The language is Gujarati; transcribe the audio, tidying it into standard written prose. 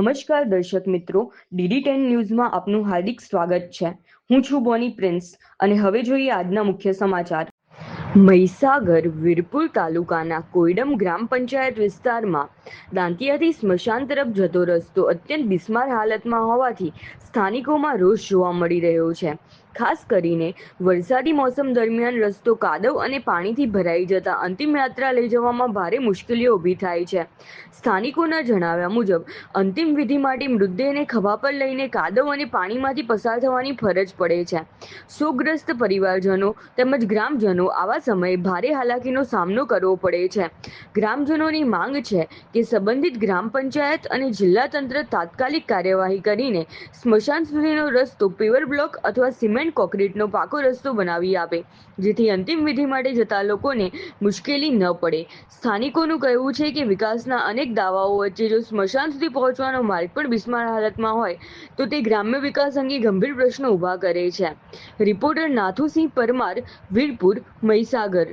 નમસ્કાર દર્શક મિત્રો, DD10 ન્યૂઝમાં આપનું હાર્દિક સ્વાગત છે। હું છું બોની પ્રિન્સ અને હવે જોઈએ આજના મુખ્ય સમાચાર। મહીસાગર વીરપુર તાલુકાના કોઈડમ ગ્રામ પંચાયત વિસ્તારમાં દાંતિયાથી સ્મશાન તરફ જતો રસ્તો અત્યંત બિસ્માર હાલતમાં હોવાથી સ્થાનિકોમાં રોષ જોવા મળી રહ્યો છે। ખાસ કરીને વરસાદી મોસમ દરમિયાન રસ્તો કાદવ અને પાણીથી ભરાઈ જતા અંતિમ યાત્રા લઈ જવામાં ભારે મુશ્કેલીઓ ઊભી થાય છે। સ્થાનિકોના જણાવ્યા મુજબ અંતિમ વિધિ માટે મૃતદેહને ખભા પર લઈને કાદવ અને પાણીમાંથી પસાર થવાની ફરજ પડે છે। શોકગ્રસ્ત પરિવારજનો તેમજ ગ્રામજનો આવા સમયે ભારે હાલાકીનો સામનો કરવો પડે છે। ગ્રામજનોની માંગ છે કે સંબંધિત ગ્રામ પંચાયત અને જિલ્લા તંત્ર તાત્કાલિક કાર્યવાહી કરીને સ્મશાન સુધીનો રસ્તો પેવર બ્લોક અથવા સિમેન્ટ કોન્ક્રીટનો પાકો રસ્તો બનાવી આપે, જેથી અંતિમ વિધિ માટે જતા લોકોને મુશ્કેલી ન પડે। સ્થાનિકોનું કહેવું છે કે વિકાસના અનેક દાવાઓ વચ્ચે જો સ્મશાન સુધી પહોંચવાનો માર્ગ પણ બિસ્માર હાલતમાં હોય તો તે ગ્રામ્ય વિકાસ અંગે ગંભીર પ્રશ્નો ઊભા કરે છે। રિપોર્ટર નાથુસિંહ પરમાર, વીરપુર, મહીસાગર।